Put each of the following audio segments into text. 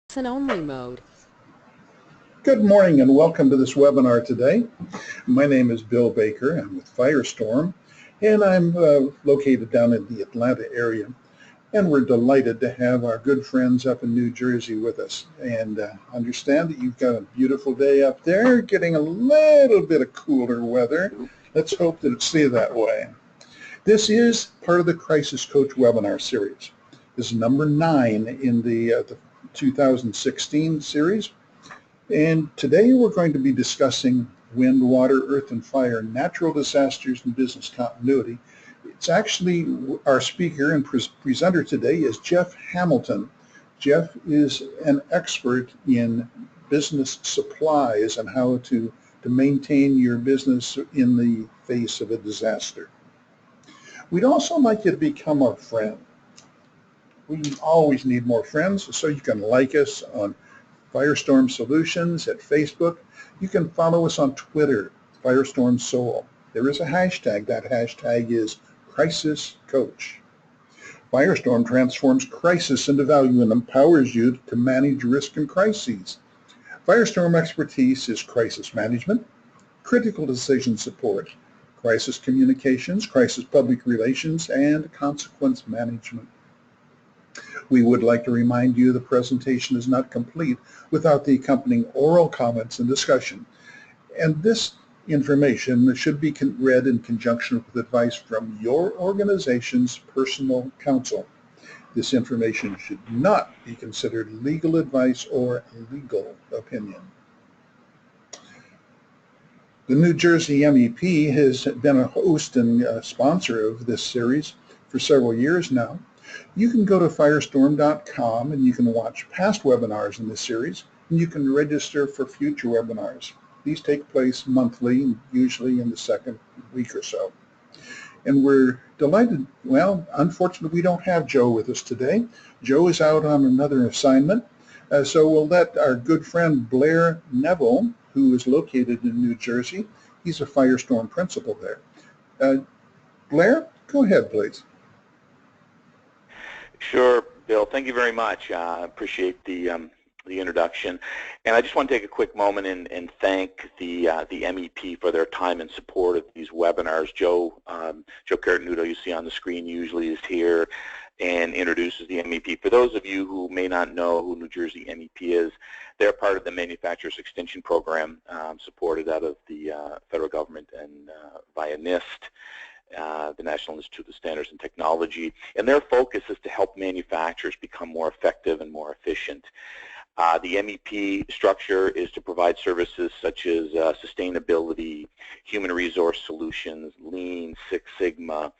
Listen-only mode. Good morning and welcome to this webinar today. My name is Bill Baker. I'm with Firestorm and I'm located down in the Atlanta area, and we're delighted to have our good friends up in New Jersey with us, and understand that you've got a beautiful day up there, getting a little bit of cooler weather. Let's hope that it stays that way. This is part of the Crisis Coach webinar series. This is number 9 in the 2016 series. And today we're going to be discussing wind, water, earth, and fire, natural disasters, and business continuity. It's actually our speaker and presenter today is Jeff Hamilton. Jeff is an expert in business supplies and how to maintain your business in the face of a disaster. We'd also like you to become our friend. We always need more friends, so you can like us on Firestorm Solutions at Facebook. You can follow us on Twitter, Firestorm Soul. There is a hashtag. That hashtag is Crisis Coach. Firestorm transforms crisis into value and empowers you to manage risk and crises. Firestorm expertise is crisis management, critical decision support, crisis communications, crisis public relations, and consequence management. We would like to remind you the presentation is not complete without the accompanying oral comments and discussion. And this information should be read in conjunction with advice from your organization's personal counsel. This information should not be considered legal advice or legal opinion. The New Jersey MEP has been a host and sponsor of this series for several years now. You can go to firestorm.com and you can watch past webinars in this series, and you can register for future webinars. These take place monthly, usually in the second week or so. And we're delighted. Well, unfortunately, we don't have Joe with us today. Joe is out on another assignment, so we'll let our good friend Blair Neville, who is located in New Jersey, he's a Firestorm Principal there. Blair, go ahead, please. Sure, Bill. Thank you very much. I appreciate the introduction, and I just want to take a quick moment and thank the MEP for their time and support of these webinars. Joe Cartenuto, you see on the screen, usually is here and introduces the MEP. For those of you who may not know who New Jersey MEP is, they're part of the Manufacturers Extension Program supported out of the federal government and via NIST. The National Institute of Standards and Technology, and their focus is to help manufacturers become more effective and more efficient. The MEP structure is to provide services such as sustainability, human resource solutions, Lean, Six Sigma.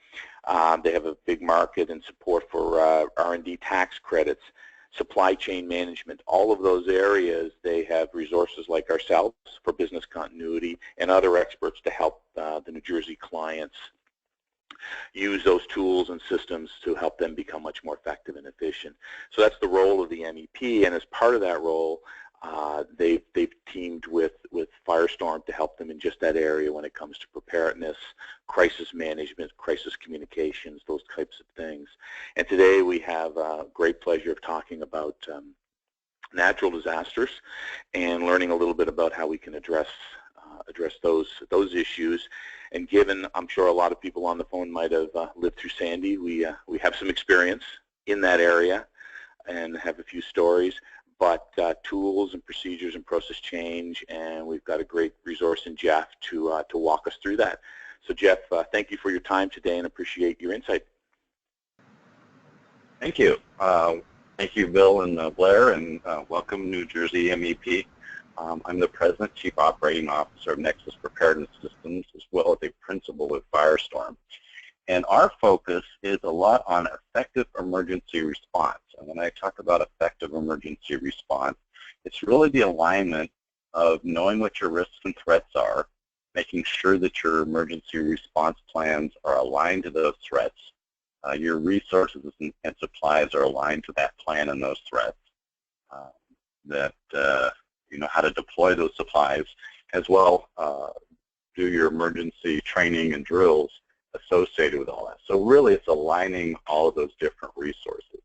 They have a big market and support for R&D tax credits, supply chain management, all of those areas. They have resources like ourselves for business continuity and other experts to help the New Jersey clients use those tools and systems to help them become much more effective and efficient. So that's the role of the MEP, and as part of that role, they've teamed with Firestorm to help them in just that area when it comes to preparedness, crisis management, crisis communications, those types of things. And today we have a great pleasure of talking about natural disasters and learning a little bit about how we can address those issues. And given, I'm sure a lot of people on the phone might have lived through Sandy, we have some experience in that area and have a few stories, but tools and procedures and process change, and we've got a great resource in Jeff to walk us through that. So Jeff, thank you for your time today and appreciate your insight. Thank you. Thank you, Bill and Blair, and welcome New Jersey MEP. I'm the President, Chief Operating Officer of Nexis Preparedness Systems, as well as a Principal with Firestorm. And our focus is a lot on effective emergency response. And when I talk about effective emergency response, it's really the alignment of knowing what your risks and threats are, making sure that your emergency response plans are aligned to those threats, your resources and supplies are aligned to that plan and those threats, you know how to deploy those supplies, as well do your emergency training and drills associated with all that. So really it's aligning all of those different resources.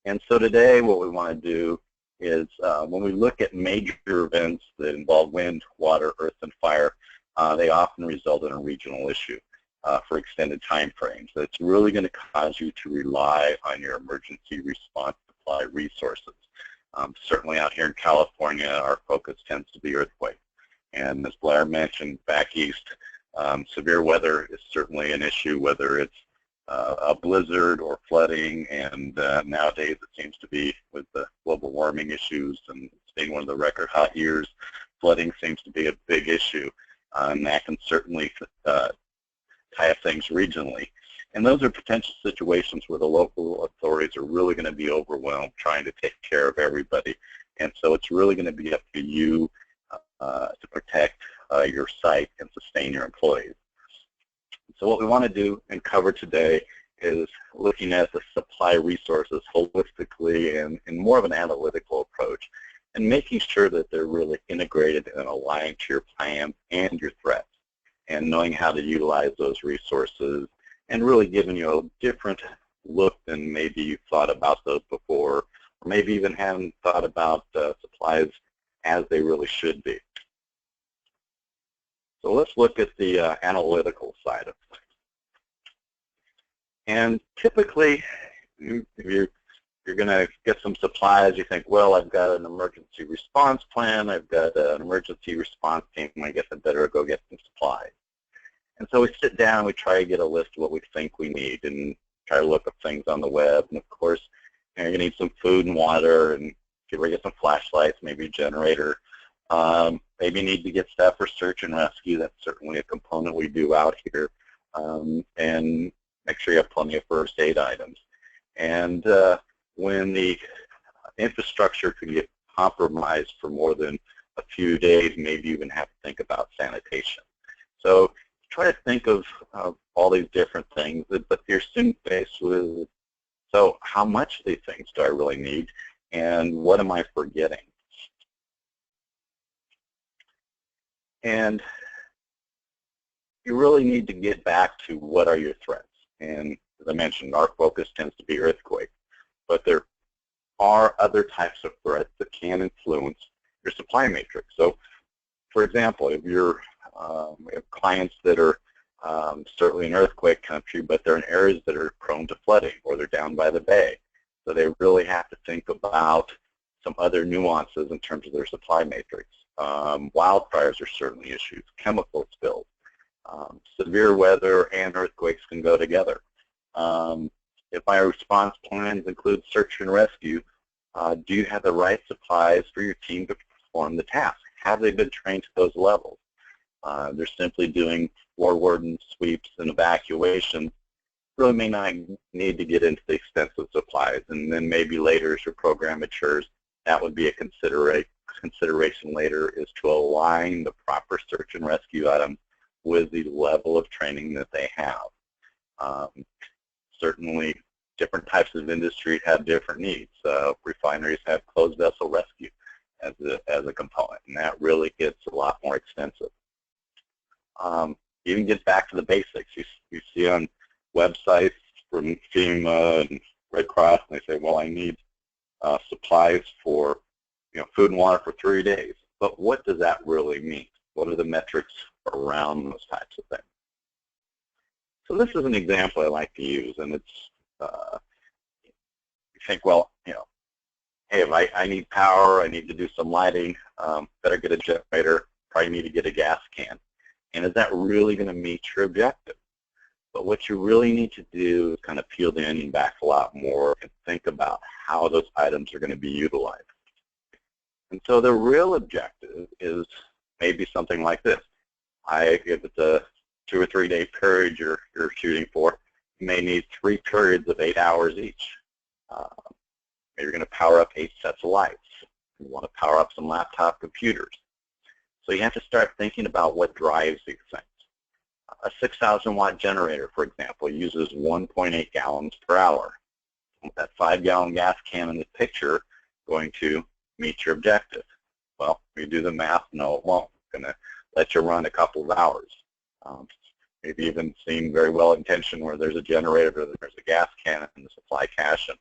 And so today what we want to do is when we look at major events that involve wind, water, earth, and fire, they often result in a regional issue for extended time frames. It's really going to cause you to rely on your emergency response supply resources. Certainly out here in California, our focus tends to be earthquake. And as Blair mentioned, back east, severe weather is certainly an issue, whether it's a blizzard or flooding, and nowadays it seems to be with the global warming issues and being one of the record hot years, flooding seems to be a big issue, and that can certainly tie up things regionally. And those are potential situations where the local authorities are really going to be overwhelmed trying to take care of everybody. And so it's really going to be up to you to protect your site and sustain your employees. So what we want to do and cover today is looking at the supply resources holistically and in more of an analytical approach, and making sure that they're really integrated and aligned to your plan and your threats, and knowing how to utilize those resources, and really giving you a different look than maybe you thought about those before, or maybe even haven't thought about supplies as they really should be. So let's look at the analytical side of things. And typically, if you're going to get some supplies, you think, well, I've got an emergency response plan, I've got an emergency response team, I guess I better go get some supplies. And so we sit down and we try to get a list of what we think we need and try to look up things on the web. And of course, you're going to need some food and water, and if you get some flashlights, maybe a generator. Maybe you need to get staff for search and rescue. That's certainly a component we do out here. And make sure you have plenty of first aid items. And when the infrastructure could get compromised for more than a few days, maybe you even have to think about sanitation. So try to think of all these different things, but you're soon faced with, so how much of these things do I really need, and what am I forgetting? And you really need to get back to what are your threats. And as I mentioned, our focus tends to be earthquake, but there are other types of threats that can influence your supply matrix. So, for example, if you're we have clients that are certainly in earthquake country, but they're in areas that are prone to flooding, or they're down by the bay. So they really have to think about some other nuances in terms of their supply matrix. Wildfires are certainly issues, chemical spills. Severe weather and earthquakes can go together. If my response plans include search and rescue, do you have the right supplies for your team to perform the task? Have they been trained to those levels? They're simply doing forward and sweeps and evacuation. Really may not need to get into the extensive supplies, and then maybe later as your program matures, that would be a consideration later, is to align the proper search and rescue items with the level of training that they have. Certainly, different types of industry have different needs. Refineries have closed vessel rescue as a component, and that really gets a lot more extensive. Even get back to the basics. You see on websites from FEMA and Red Cross, and they say, well, I need supplies for food and water for 3 days. But what does that really mean? What are the metrics around those types of things? So this is an example I like to use, and it's you think, well, hey, if I need power, I need to do some lighting, better get a generator, probably need to get a gas can. And is that really going to meet your objective? But what you really need to do is kind of peel the onion back a lot more and think about how those items are going to be utilized. And so the real objective is maybe something like this. If it's a 2 or 3 day period you're shooting for, you may need 3 periods of 8 hours each. Maybe you're going to power up 8 sets of lights. You want to power up some laptop computers. So you have to start thinking about what drives these things. A 6,000 watt generator, for example, uses 1.8 gallons per hour. That 5-gallon gas can in the picture going to meet your objective? Well, if you do the math, no, it won't. It's going to let you run a couple of hours. Maybe even seen very well-intentioned where there's a generator, there's a gas can in the supply cache, and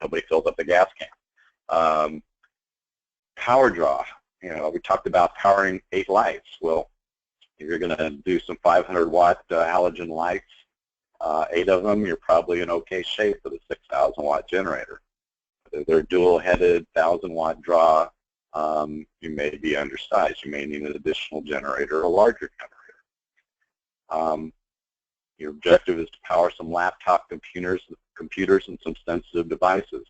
nobody fills up the gas can. power draw. We talked about powering 8 lights. Well, if you're going to do some 500-watt halogen lights, 8 of them, you're probably in okay shape for the 6,000-watt generator. If they're dual-headed, 1,000-watt draw, you may be undersized. You may need an additional generator, a larger generator. Your objective is to power some laptop computers and some sensitive devices.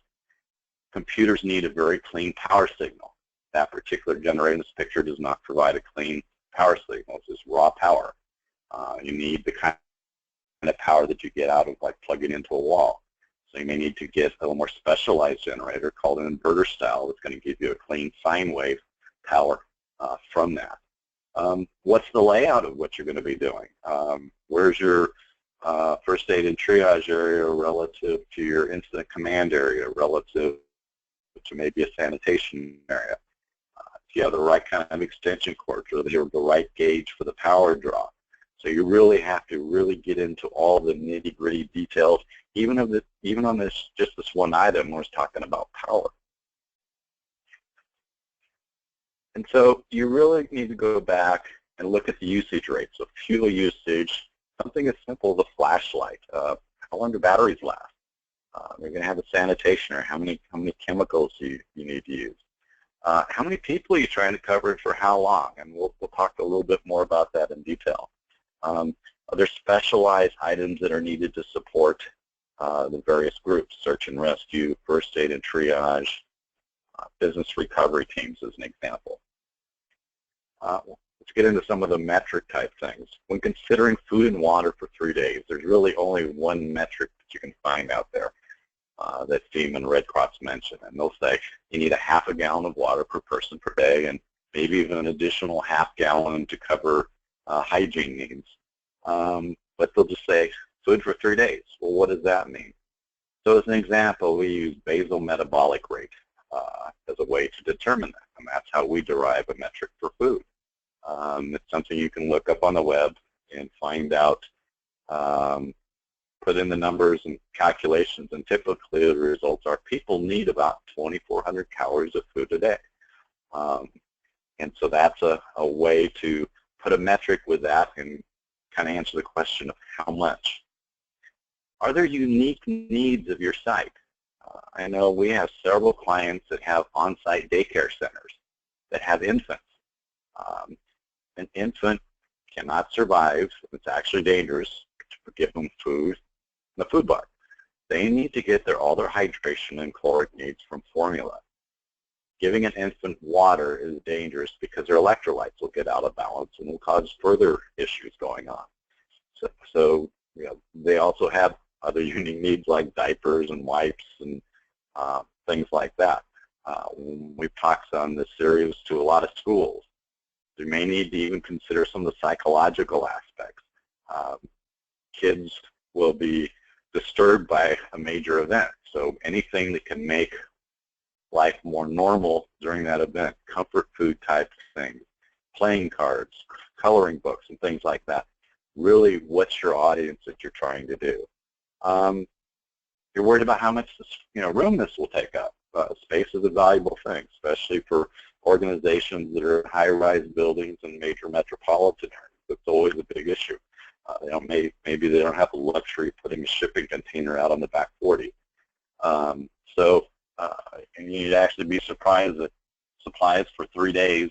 Computers need a very clean power signal. That particular generator in this picture does not provide a clean power signal. It's just raw power. You need the kind of power that you get out of like plugging into a wall. So you may need to get a little more specialized generator called an inverter style that's going to give you a clean sine wave power from that. What's the layout of what you're going to be doing? Where's your first aid and triage area relative to your incident command area, relative to maybe a sanitation area? If you have the right kind of extension cords, or the right gauge for the power draw. So you really have to really get into all the nitty-gritty details, even on this one item where it's talking about power. And so you really need to go back and look at the usage rates. So fuel usage, something as simple as a flashlight. How long do batteries last? You're going to have a sanitation, or how many chemicals you need to use. How many people are you trying to cover for how long? And we'll talk a little bit more about that in detail. Are there specialized items that are needed to support the various groups, search and rescue, first aid and triage, business recovery teams as an example? Let's get into some of the metric type things. When considering food and water for 3 days, there's really only one metric that you can find out there that FEMA and Red Cross mention, and they'll say you need a ½ gallon of water per person per day, and maybe even an additional ½ gallon to cover hygiene needs. But they'll just say food for 3 days. Well, what does that mean? So as an example, we use basal metabolic rate as a way to determine that, and that's how we derive a metric for food. It's something you can look up on the web and find out, put in the numbers and calculations, and typically the results are people need about 2,400 calories of food a day. And so that's a way to put a metric with that and kind of answer the question of how much. Are there unique needs of your site? I know we have several clients that have on-site daycare centers that have infants. An infant cannot survive. It's actually dangerous to give them food in the food bar. They need to get all their hydration and caloric needs from formula. Giving an infant water is dangerous because their electrolytes will get out of balance and will cause further issues going on. So they also have other unique needs like diapers and wipes and things like that. We've talked on this series to a lot of schools. You may need to even consider some of the psychological aspects. Kids will be disturbed by a major event, so anything that can make life more normal during that event, comfort food type things, playing cards, coloring books, and things like that. Really, what's your audience that you're trying to do? You're worried about how much room this will take up. Space is a valuable thing, especially for organizations that are in high-rise buildings in major metropolitan areas. It's always a big issue. Maybe they don't have the luxury of putting a shipping container out on the back 40. And you need to actually be surprised that supplies for 3 days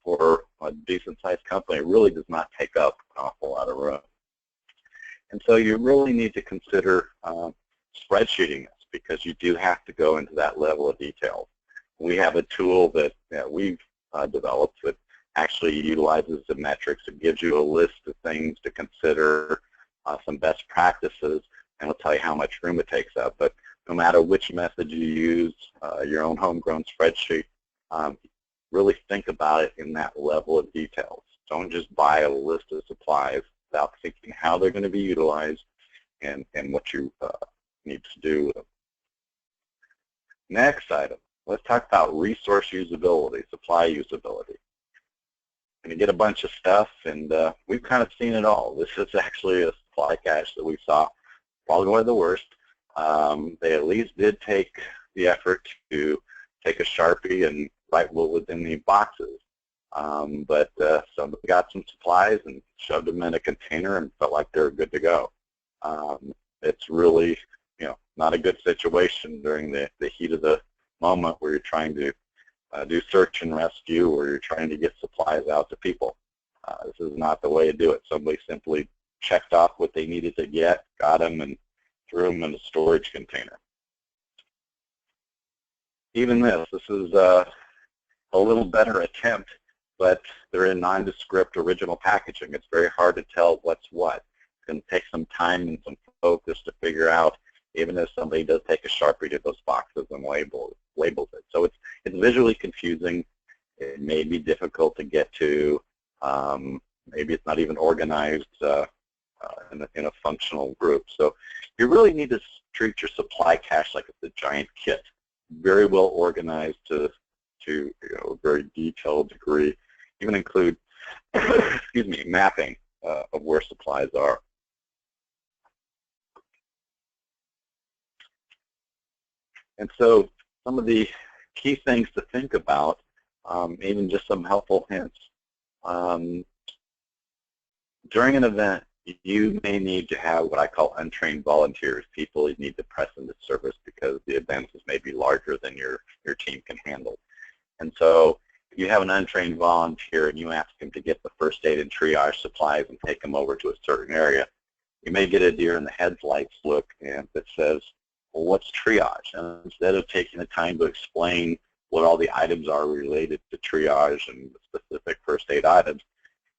for a decent-sized company really does not take up an awful lot of room. And so you really need to consider spreadsheeting this, because you do have to go into that level of detail. We have a tool that we've developed that actually utilizes the metrics. It gives you a list of things to consider, some best practices, and it'll tell you how much room it takes up. But no matter which method you use, your own homegrown spreadsheet, really think about it in that level of details. Don't just buy a list of supplies without thinking how they're going to be utilized and what you need to do with them. Next item, let's talk about resource usability, supply usability. Going to get a bunch of stuff, and we've kind of seen it all. This is actually a supply cache that we saw, probably one of the worst. They at least did take the effort to take a Sharpie and right what was in the boxes. But somebody got some supplies and shoved them in a container and felt like they were good to go. It's really, not a good situation during the heat of the moment where you're trying to do search and rescue, or you're trying to get supplies out to people. This is not the way to do it. Somebody simply checked off what they needed to get, got them, and threw them in a storage container. Even this is a little better attempt, but they're in nondescript original packaging. It's very hard to tell what's what. It's going to take some time and some focus to figure out, even if somebody does take a Sharpie to those boxes and labels it. So it's visually confusing. It may be difficult to get to. Maybe it's not even organized in a functional group. So you really need to treat your supply cache like it's a giant kit, very well organized to a very detailed degree. Even include, excuse me, mapping of where supplies are. And so some of the key things to think about, even just some helpful hints. During an event, you may need to have what I call untrained volunteers, people you need to press into service because the event is maybe larger than your team can handle. And so if you have an untrained volunteer and you ask him to get the first aid and triage supplies and take them over to a certain area, you may get a deer in the headlights look and that says, well, what's triage? And instead of taking the time to explain what all the items are related to triage and specific first aid items,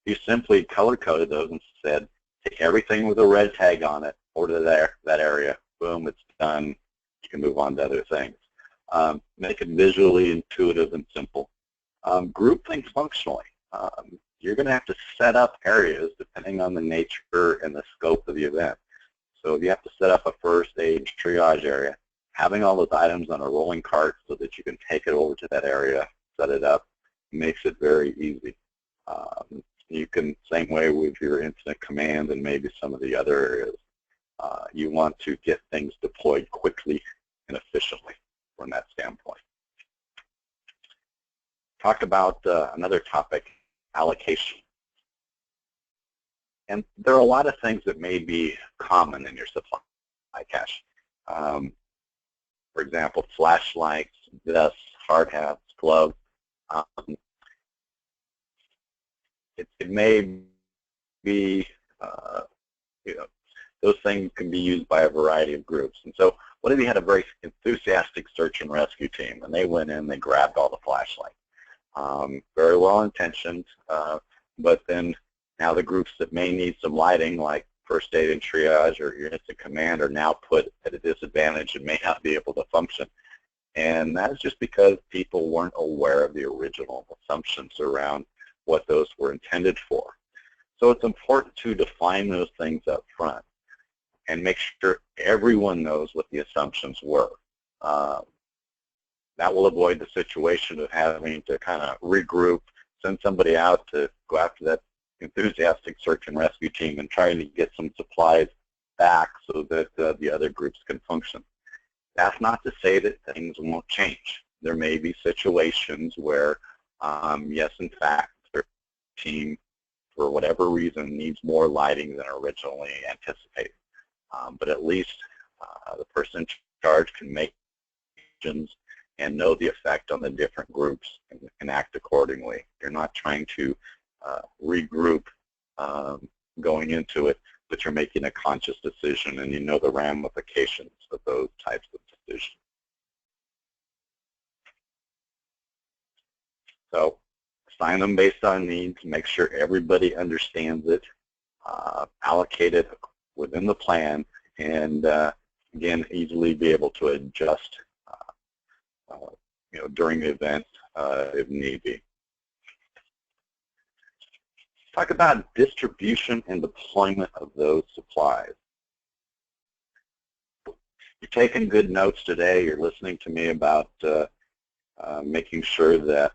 you simply color-coded those and said, take everything with a red tag on it, order that area, boom, it's done, you can move on to other things. Make it visually intuitive and simple. Group things functionally. You're going to have to set up areas depending on the nature and the scope of the event. So if you have to set up a first aid triage area, having all those items on a rolling cart so that you can take it over to that area, set it up, makes it very easy. You can, same way with your incident command and maybe some of the other areas. You want to get things deployed quickly and efficiently from that standpoint. Talk about another topic, allocation. And there are a lot of things that may be common in your supply cache. For example, flashlights, vests, hard hats, gloves. It may be, those things can be used by a variety of groups. And so what if you had a very enthusiastic search and rescue team, and they went in, they grabbed all the flashlights. Very well intentioned, but then now the groups that may need some lighting, like first aid and triage or your incident command, are now put at a disadvantage and may not be able to function. And that's just because people weren't aware of the original assumptions around what those were intended for. So it's important to define those things up front and make sure everyone knows what the assumptions were. That will avoid the situation of having to kind of regroup, send somebody out to go after that enthusiastic search and rescue team and trying to get some supplies back so that the other groups can function. That's not to say that things won't change. There may be situations where, yes, in fact, their team, for whatever reason, needs more lighting than originally anticipated. But at least the person in charge can make decisions and know the effect on the different groups and act accordingly. You're not trying to regroup going into it, but you're making a conscious decision and you know the ramifications of those types of decisions. So assign them based on needs, make sure everybody understands it, allocate it within the plan, and again, easily be able to adjust during the event if need be. Talk about distribution and deployment of those supplies. You're taking good notes today. You're listening to me about making sure that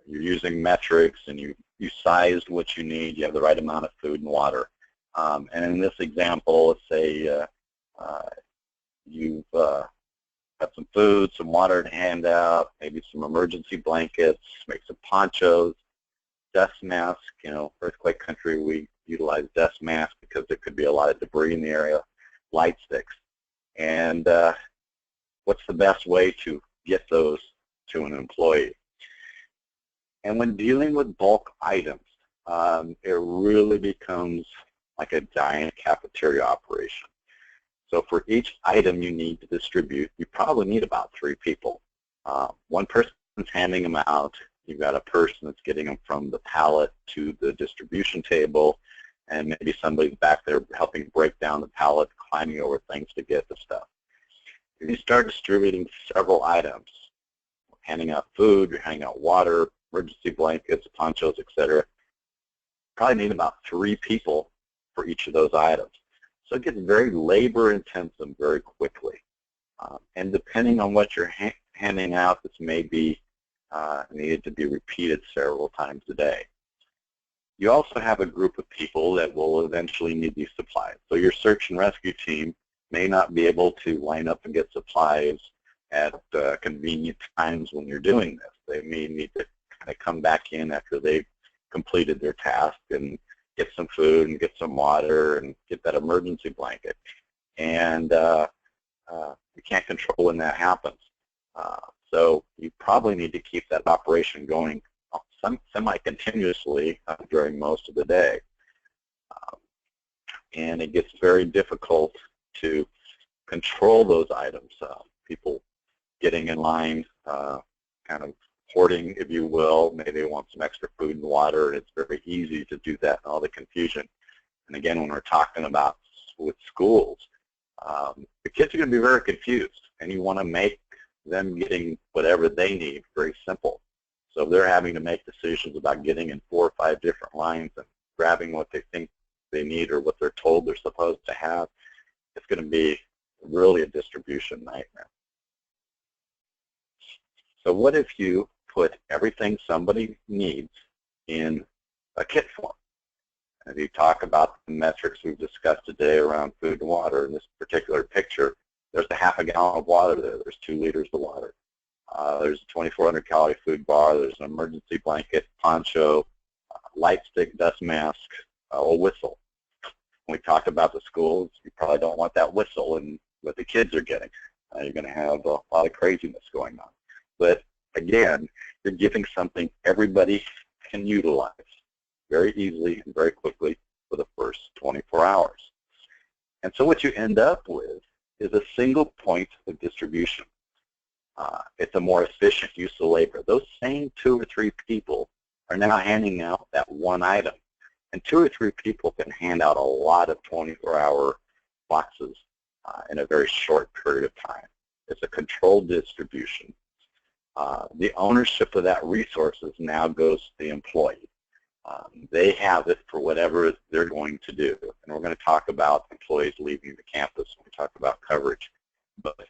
you're using metrics and you sized what you need. You have the right amount of food and water. And in this example, let's say you've got some food, some water to hand out, maybe some emergency blankets, make some ponchos, dust mask. You know, earthquake country, we utilize dust masks because there could be a lot of debris in the area, light sticks. And what's the best way to get those to an employee? And when dealing with bulk items, it really becomes like a giant cafeteria operation. So for each item you need to distribute, you probably need about 3 people. One person's handing them out. You've got a person that's getting them from the pallet to the distribution table, and maybe somebody's back there helping break down the pallet, climbing over things to get the stuff. If you start distributing several items, handing out food, you're handing out water, emergency blankets, ponchos, etc., probably need about 3 people for each of those items. So it gets very labor intensive very quickly. And depending on what you're handing out, this may be needed to be repeated several times a day. You also have a group of people that will eventually need these supplies. So your search and rescue team may not be able to line up and get supplies at convenient times when you're doing this. They may need to kind of come back in after they've completed their task and get some food and get some water and get that emergency blanket. And you can't control when that happens. So you probably need to keep that operation going semi-continuously during most of the day. And it gets very difficult to control those items. People getting in line, kind of hoarding, if you will. Maybe they want some extra food and water, and it's very easy to do that in all the confusion. And again, when we're talking about with schools, the kids are going to be very confused, and you want to make them getting whatever they need very simple. So if they're having to make decisions about getting in 4 or 5 different lines and grabbing what they think they need or what they're told they're supposed to have, it's going to be really a distribution nightmare. So what if you put everything somebody needs in a kit form? And if you talk about the metrics we've discussed today around food and water, in this particular picture, there's a half a gallon of water there. There's 2 liters of water. There's a 2,400 calorie food bar. There's an emergency blanket, poncho, light stick, dust mask, a whistle. When we talk about the schools, you probably don't want that whistle and what the kids are getting. You're going to have a lot of craziness going on. But again, you're giving something everybody can utilize very easily and very quickly for the first 24 hours. And so what you end up with is a single point of distribution. It's a more efficient use of labor. Those same 2 or 3 people are now handing out that one item. And 2 or 3 people can hand out a lot of 24-hour boxes in a very short period of time. It's a controlled distribution. The ownership of that resources now goes to the employee. They have it for whatever they're going to do. And we're going to talk about employees leaving the campus when we talk about coverage. But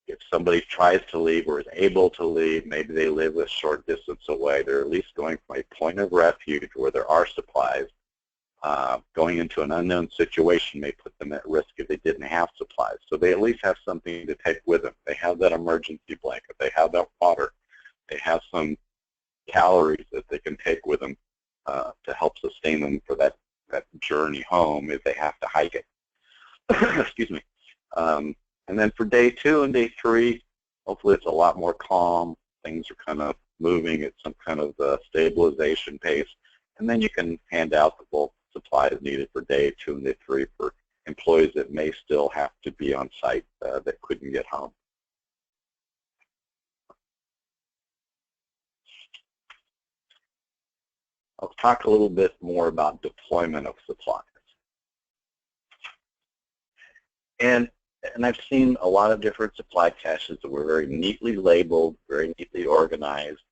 if somebody tries to leave or is able to leave, maybe they live a short distance away, they're at least going from a point of refuge where there are supplies. Going into an unknown situation may put them at risk if they didn't have supplies. So they at least have something to take with them. They have that emergency blanket. They have that water. They have some calories that they can take with them to help sustain them for that journey home if they have to hike it. Excuse me. And then for day 2 and day 3, hopefully it's a lot more calm. Things are kind of moving at some kind of stabilization pace. And then you can hand out the bulk supplies needed for day 2 and day 3 for employees that may still have to be on site that couldn't get home. I'll talk a little bit more about deployment of supplies. And I've seen a lot of different supply caches that were very neatly labeled, very neatly organized,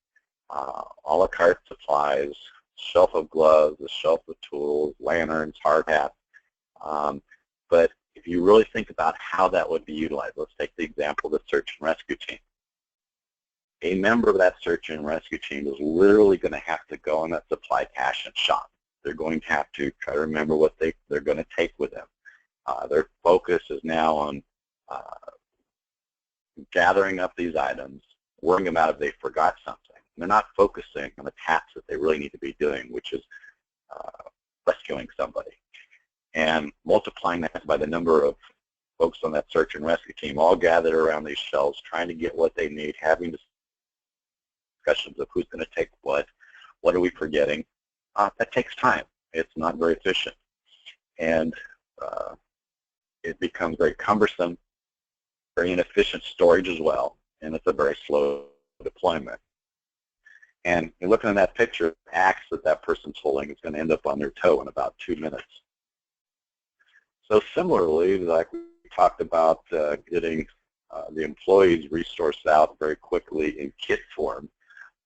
a la carte supplies, shelf of gloves, a shelf of tools, lanterns, hard hats. But if you really think about how that would be utilized, let's take the example of the search and rescue team. A member of that search and rescue team is literally going to have to go on that supply cache and shop. They're going to have to try to remember what they're going to take with them. Their focus is now on gathering up these items, worrying about if they forgot something. They're not focusing on the tasks that they really need to be doing, which is rescuing somebody. And multiplying that by the number of folks on that search and rescue team all gathered around these shelves trying to get what they need, having discussions of who's going to take what are we forgetting, that takes time. It's not very efficient. And it becomes very cumbersome, very inefficient storage as well, and it's a very slow deployment. And you're looking at that picture, the axe that person's holding is going to end up on their toe in about 2 minutes. So similarly, like we talked about getting the employees resourced out very quickly in kit form,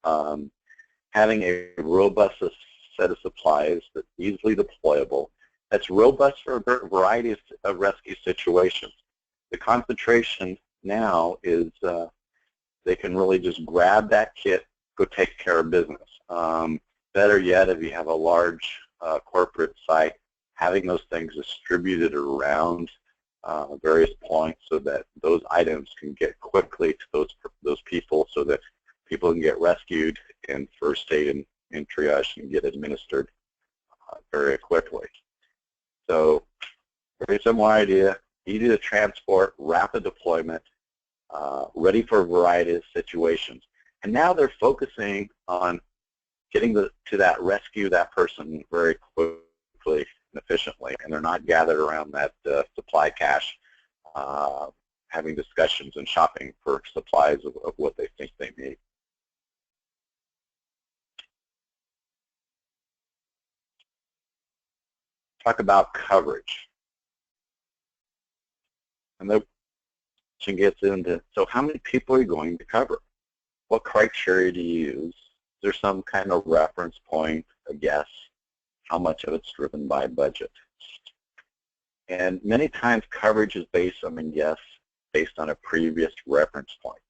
having a robust set of supplies that's easily deployable, that's robust for a variety of rescue situations. The concentration now is they can really just grab that kit, go take care of business. Better yet, if you have a large corporate site, having those things distributed around various points so that those items can get quickly to those people so that people can get rescued and first aid and triage and get administered very quickly. So very similar idea, easy to transport, rapid deployment, ready for a variety of situations. And now they're focusing on getting to that rescue that person very quickly and efficiently, and they're not gathered around that supply cache having discussions and shopping for supplies of what they think they need. Talk about coverage. And the question gets into, so how many people are you going to cover? What criteria do you use? Is there some kind of reference point, a guess? How much of it's driven by budget? And many times coverage is based on a guess, based on a previous reference point.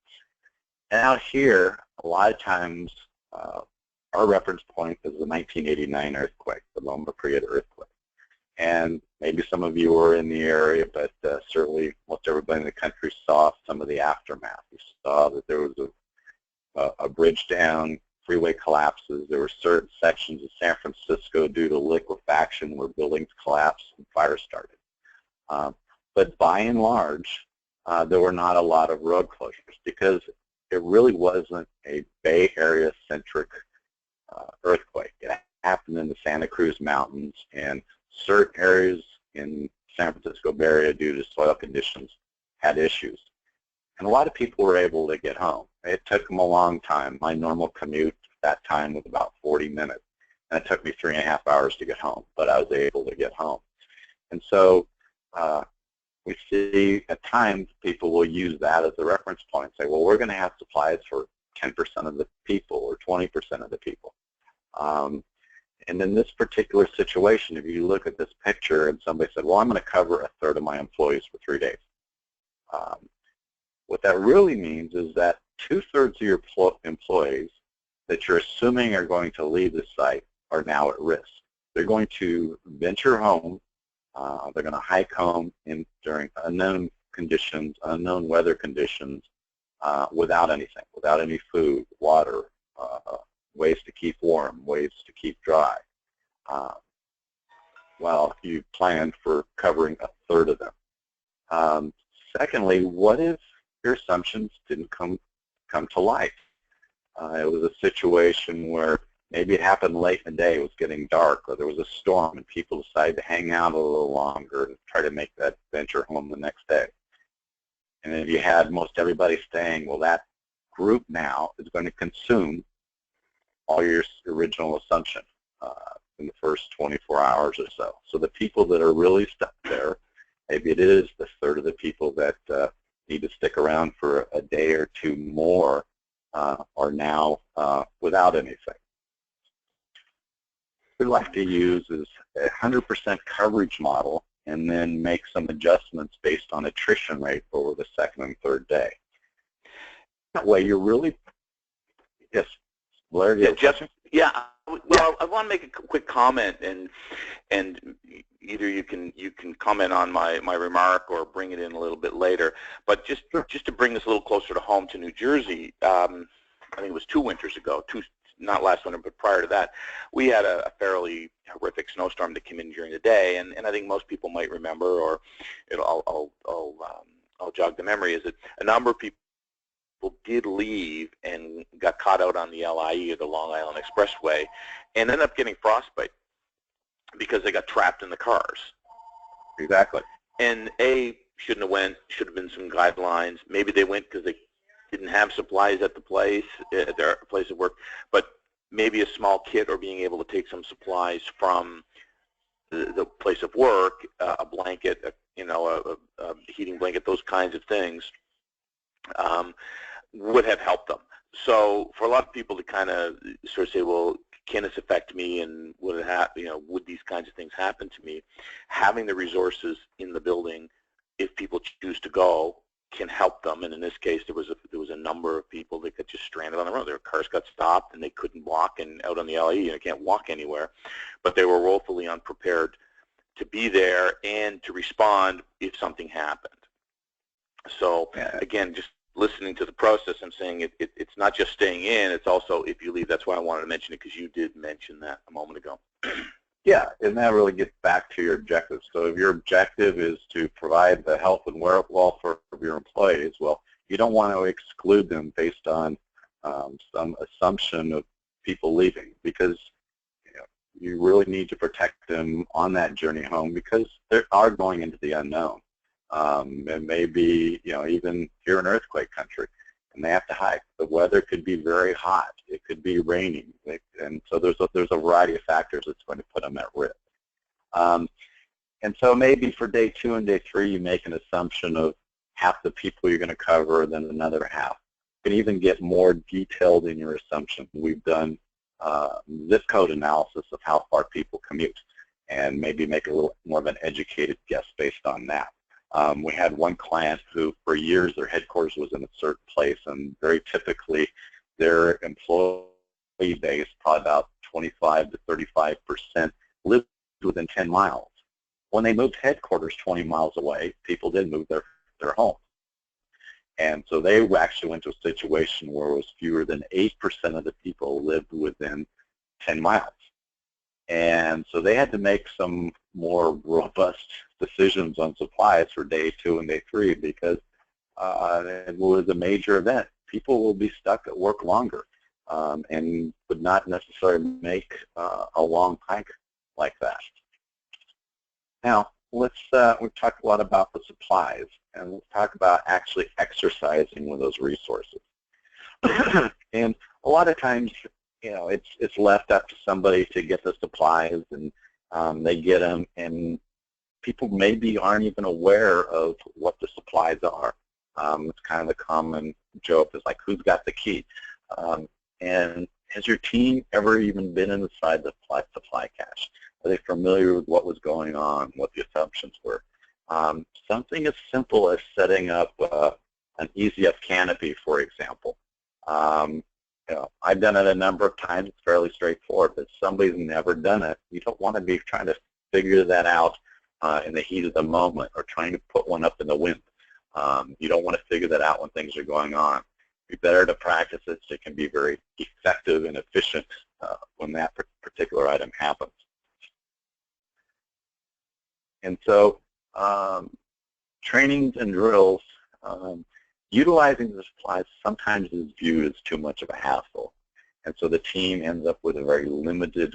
And out here, a lot of times, our reference point is the 1989 earthquake, the Loma Prieta earthquake. And maybe some of you were in the area, but certainly most everybody in the country saw some of the aftermath. You saw that there was a bridge down, freeway collapses. There were certain sections of San Francisco due to liquefaction where buildings collapsed and fire started. But by and large, there were not a lot of road closures because it really wasn't a Bay Area-centric earthquake. It happened in the Santa Cruz Mountains, and certain areas in San Francisco Bay Area due to soil conditions had issues. And a lot of people were able to get home. It took them a long time. My normal commute at that time was about 40 minutes, and it took me 3.5 hours to get home, but I was able to get home. And so we see at times people will use that as a reference point and say, well, we're going to have supplies for 10% of the people or 20% of the people. And in this particular situation, if you look at this picture and somebody said, well, I'm going to cover 1/3 of my employees for 3 days. What that really means is that 2/3 of your employees that you're assuming are going to leave the site are now at risk. They're going to venture home. They're going to hike home during unknown conditions, unknown weather conditions, without anything, without any food, water, ways to keep warm, ways to keep dry. Well, you plan for covering 1/3 of them. Secondly, what if your assumptions didn't come to light? It was a situation where maybe it happened late in the day, it was getting dark, or there was a storm and people decided to hang out a little longer and try to make that venture home the next day. And if you had most everybody staying, well, that group now is going to consume all your original assumption in the first 24 hours or so. So the people that are really stuck there, maybe it is the 1/3 of the people that need to stick around for a day or two more are now without anything. What we like to use is a 100% coverage model and then make some adjustments based on attrition rate over the 2nd and 3rd day. That way you're really, yes, Blair, yeah, Yeah, well, I want to make a quick comment, and either you can comment on my remark or bring it in a little bit later. But just to bring this a little closer to home to New Jersey, I think it was 2 winters ago, not last winter, but prior to that, we had a fairly horrific snowstorm that came in during the day, and I think most people might remember, or I'll jog the memory, is that a number of people did leave and got caught out on the LIE, or the Long Island Expressway, and ended up getting frostbite because they got trapped in the cars. Exactly. And should have been some guidelines. Maybe they went because they didn't have supplies at the place, at their place of work, but maybe a small kit, or being able to take some supplies from the place of work, a blanket, a heating blanket, those kinds of things, would have helped them. So for a lot of people to kind of sort of say, well, can this affect me, and would these kinds of things happen to me? Having the resources in the building, if people choose to go, can help them. And in this case, there was a number of people that got just stranded on the road. Their cars got stopped, and they couldn't walk, and out on the LE, and they can't walk anywhere. But they were woefully unprepared to be there and to respond if something happened. So again, just listening to the process, I'm saying it's not just staying in, it's also if you leave. That's why I wanted to mention it, because you did mention that a moment ago. Yeah, and that really gets back to your objective. So if your objective is to provide the health and welfare of your employees, well, you don't want to exclude them based on some assumption of people leaving, because you really need to protect them on that journey home, because they are going into the unknown. And maybe, even here in earthquake country, and they have to hike. The weather could be very hot. It could be raining. And so there's a variety of factors that's going to put them at risk. And so maybe for day 2 and day 3, you make an assumption of half the people you're going to cover, then another half. You can even get more detailed in your assumption. We've done zip code analysis of how far people commute, and maybe make a little more of an educated guess based on that. We had one client who, for years, their headquarters was in a certain place, and very typically their employee base, probably about 25 to 35%, lived within 10 miles. When they moved headquarters 20 miles away, people did move their homes. And so they actually went to a situation where it was fewer than 8% of the people lived within 10 miles. And so they had to make some more robust decisions on supplies for day 2 and day 3, because it was a major event. People will be stuck at work longer and would not necessarily make a long hike like that. Now, we've talked a lot about the supplies, and let's talk about actually exercising with those resources. And a lot of times, it's left up to somebody to get the supplies, and they get them, and people maybe aren't even aware of what the supplies are. It's kind of the common joke, is like, who's got the key? And has your team ever even been inside the supply cache? Are they familiar with what was going on, what the assumptions were? Something as simple as setting up an EZF canopy, for example. I've done it a number of times. It's fairly straightforward, but if somebody's never done it, you don't want to be trying to figure that out in the heat of the moment, or trying to put one up in the wind. You don't want to figure that out when things are going on. It'd be better to practice it so it can be very effective and efficient when that particular item happens. And so trainings and drills, utilizing the supplies sometimes is viewed as too much of a hassle. And so the team ends up with a very limited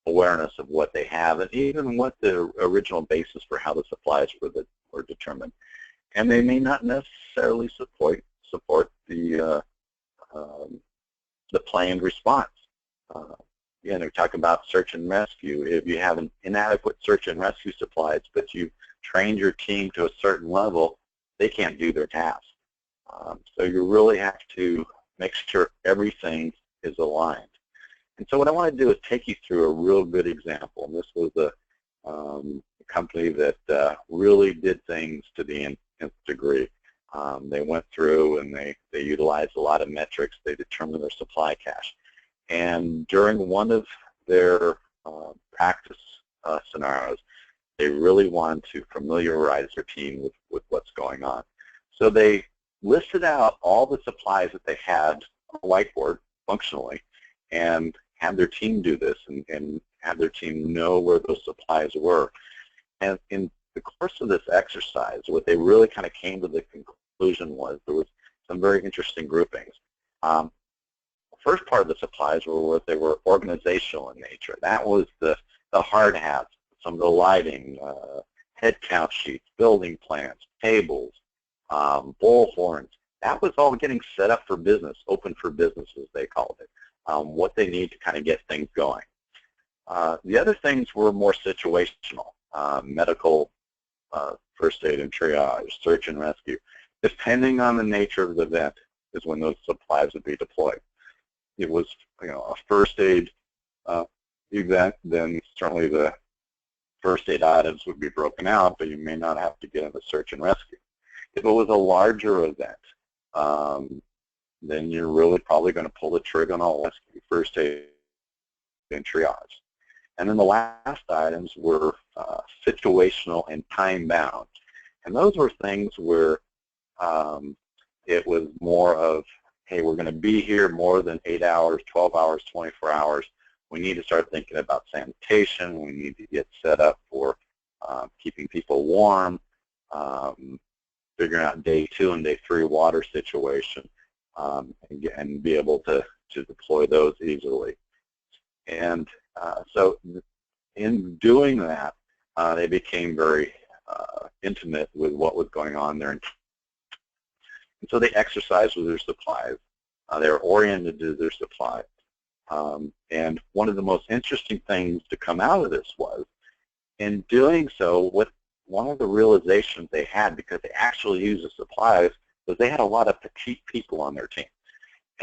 awareness of what they have, and even what the original basis for how the supplies were determined. And they may not necessarily support the planned response. We talk about search and rescue. If you have an inadequate search and rescue supplies, but you've trained your team to a certain level, they can't do their task. So you really have to make sure everything is aligned. And so what I want to do is take you through a real good example. And this was a company that really did things to the nth degree. They went through and they utilized a lot of metrics. They determined their supply cache. And during one of their practice scenarios, they really wanted to familiarize their team with what's going on. So they listed out all the supplies that they had on a whiteboard functionally and had their team do this and had their team know where those supplies were. And in the course of this exercise, what they really kind of came to the conclusion was there was some very interesting groupings. The first part of the supplies were what they were organizational in nature. That was the hard hats, some of the lighting, head count sheets, building plans, tables, bullhorns. That was all getting set up for business, open for business as they called it, what they need to kind of get things going. The other things were more situational, medical, first aid and triage, search and rescue. Depending on the nature of the event is when those supplies would be deployed. It was, a first aid event, then certainly the first aid items would be broken out, but you may not have to get into search and rescue. If it was a larger event, then you're really probably going to pull the trigger on all rescue, first aid, and triage. And then the last items were situational and time-bound. And those were things where it was more of, hey, we're going to be here more than 8 hours, 12 hours, 24 hours. We need to start thinking about sanitation. We need to get set up for keeping people warm, figuring out day 2 and day 3 water situation, and be able to deploy those easily. And so in doing that, they became very intimate with what was going on there. And so they exercised with their supplies. They were oriented to their supplies. And one of the most interesting things to come out of this was, in doing so, one of the realizations they had, because they actually used the supplies, was they had a lot of petite people on their team.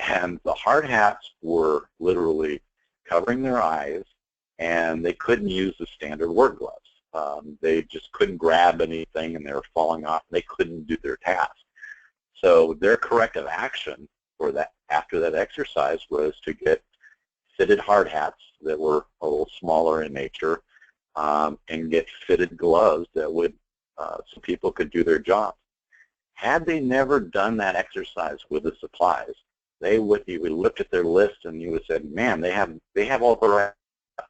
And the hard hats were literally covering their eyes, and they couldn't use the standard work gloves. They just couldn't grab anything, and they were falling off. They couldn't do their task. So their corrective action for that after that exercise was to get fitted hard hats that were a little smaller in nature, and get fitted gloves that would so people could do their jobs. Had they never done that exercise with the supplies, you would look at their list and you would say, man, they have all the right stuff.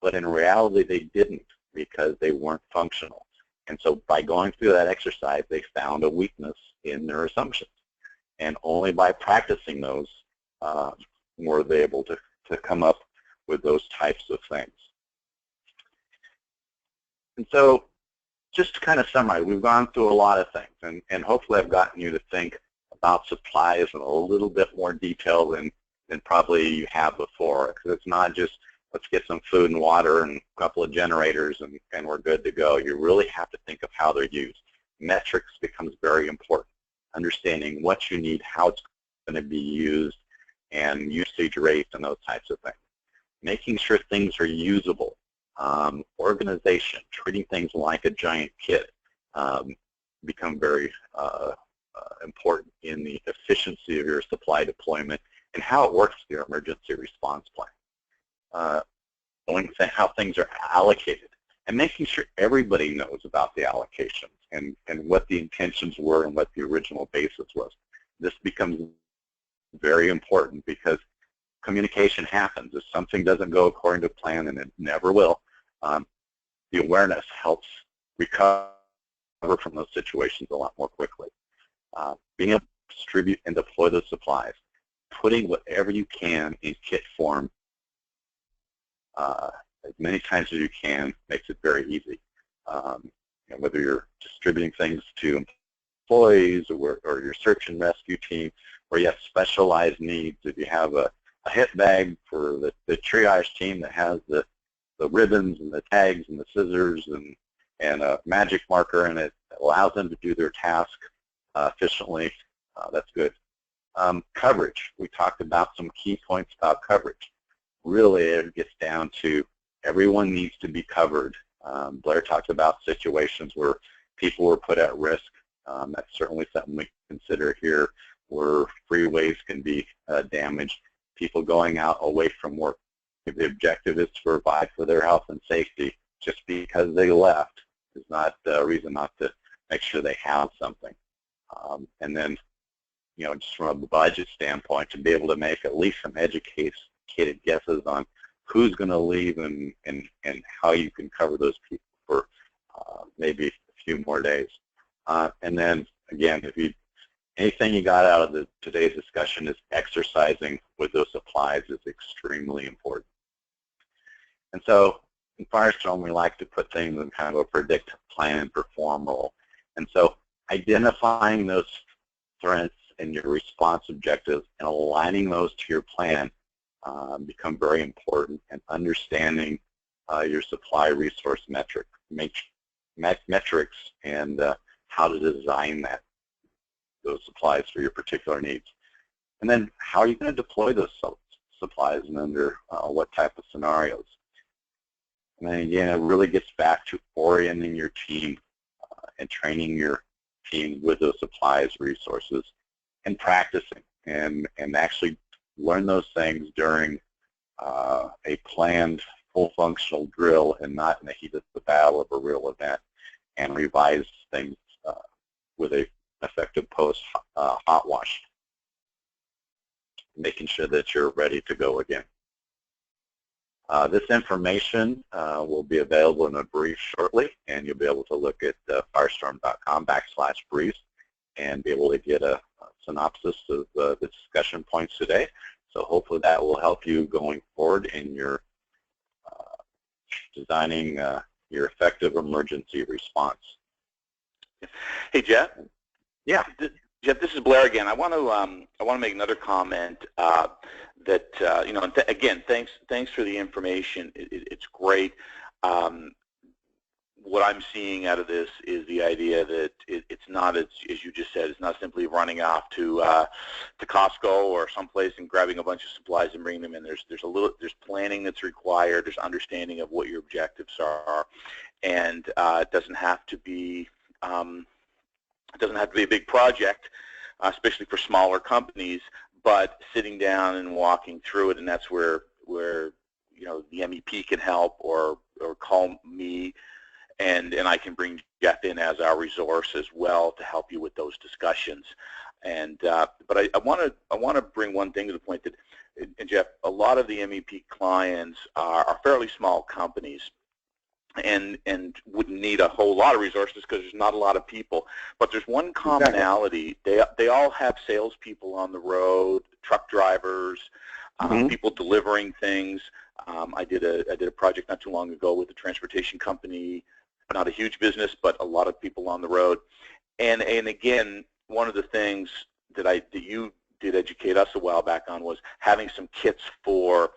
But in reality, they didn't, because they weren't functional. And so by going through that exercise, they found a weakness in their assumptions. And only by practicing those were they able to come up with those types of things. And so just to kind of summarize, we've gone through a lot of things, and hopefully I've gotten you to think about supplies in a little bit more detail than probably you have before. Because it's not just, let's get some food and water and a couple of generators and we're good to go. You really have to think of how they're used. Metrics becomes very important. Understanding what you need, how it's going to be used, and usage rates and those types of things. Making sure things are usable. Organization, treating things like a giant kit become very important in the efficiency of your supply deployment and how it works with your emergency response plan. Knowing how things are allocated and making sure everybody knows about the allocations and what the intentions were and what the original basis was. This becomes very important because communication happens. If something doesn't go according to plan, and it never will, the awareness helps recover from those situations a lot more quickly. Being able to distribute and deploy those supplies, putting whatever you can in kit form as many times as you can makes it very easy. Whether you're distributing things to employees or your search and rescue team, or you have specialized needs. If you have a hit bag for the triage team that has the ribbons and the tags and the scissors and a magic marker, and it allows them to do their task efficiently, that's good. Coverage. We talked about some key points about coverage. Really, it gets down to everyone needs to be covered. Blair talked about situations where people were put at risk. That's certainly something we consider here, where freeways can be damaged. people going out away from work. If the objective is to provide for their health and safety, just because they left is not a reason not to make sure they have something. And then, just from a budget standpoint, to be able to make at least some educated guesses on who's going to leave and how you can cover those people for maybe a few more days. And then, again, anything you got out of today's discussion is exercising with those supplies is extremely important. And so in Firestorm, we like to put things in kind of a predict, plan, and perform role. And so identifying those threats and your response objectives and aligning those to your plan become very important, and understanding your supply resource metrics and how to design those supplies for your particular needs. And then how are you going to deploy those supplies and under what type of scenarios? And then again, it really gets back to orienting your team and training your team with those supplies, resources, and practicing and actually learn those things during a planned full functional drill and not in the heat of the battle of a real event, and revise things with a effective post hot wash, making sure that you're ready to go again. This information will be available in a brief shortly, and you'll be able to look at firestorm.com/briefs and be able to get a synopsis of the discussion points today. So hopefully that will help you going forward in your designing your effective emergency response. Hey, Jeff. Yeah. Jeff, this is Blair again. I want to make another comment that again, thanks for the information. It's great. What I'm seeing out of this is the idea that it's not, as you just said, it's not simply running off to Costco or someplace and grabbing a bunch of supplies and bringing them in. There's planning that's required. There's understanding of what your objectives are, and it doesn't have to be a big project, especially for smaller companies. But sitting down and walking through it, and that's where the MEP can help, or call me. And I can bring Jeff in as our resource as well to help you with those discussions. And but I want to bring one thing to the point that, and Jeff, a lot of the MEP clients are fairly small companies, and wouldn't need a whole lot of resources because there's not a lot of people. But there's one commonality: they all have salespeople on the road, truck drivers, people delivering things. I did a project not too long ago with a transportation company. Not a huge business, but a lot of people on the road. And again, one of the things that you did educate us a while back on was having some kits for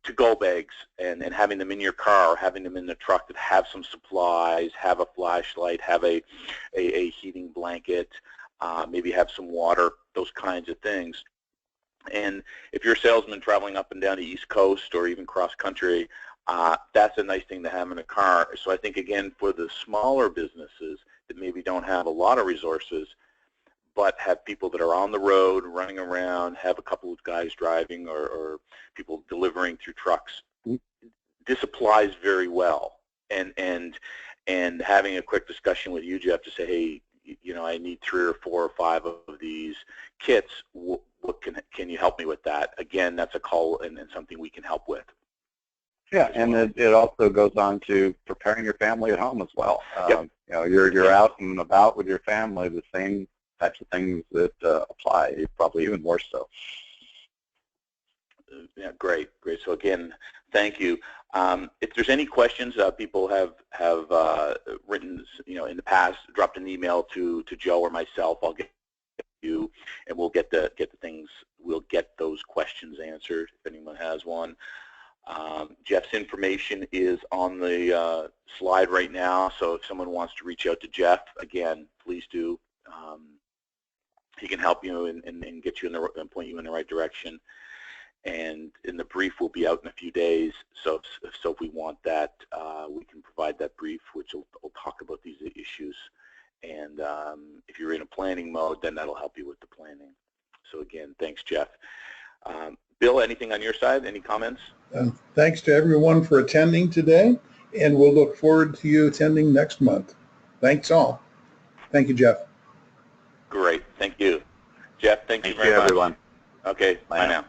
to-go bags and having them in your car, or having them in the truck that have some supplies, have a flashlight, have a heating blanket, maybe have some water, those kinds of things. And if you're a salesman traveling up and down the East Coast or even cross-country, that's a nice thing to have in a car. So I think, again, for the smaller businesses that maybe don't have a lot of resources, but have people that are on the road, running around, have a couple of guys driving or people delivering through trucks, this applies very well. And having a quick discussion with you, Jeff, to say, hey, I need 3 or 4 or 5 of these kits. What can you help me with that? Again, that's a call and something we can help with. Yeah, and it also goes on to preparing your family at home as well. Yep. You're out and about with your family, the same types of things that apply, probably even more so. Yeah, great. So again, thank you. If there's any questions, people have written, in the past, dropped an email to Joe or myself. I'll get you, and we'll get those questions answered if anyone has one. Jeff's information is on the slide right now, so if someone wants to reach out to Jeff, again, please do. He can help you and get you and point you in the right direction. And in the brief will be out in a few days, so if we want that, we can provide that brief, which will talk about these issues. And if you're in a planning mode, then that'll help you with the planning. So again, thanks, Jeff. Bill, anything on your side? Any comments? Thanks to everyone for attending today, and we'll look forward to you attending next month. Thanks all. Thank you, Jeff. Great. Thank you. Jeff, thank you very much. much. Everyone. Okay, bye now.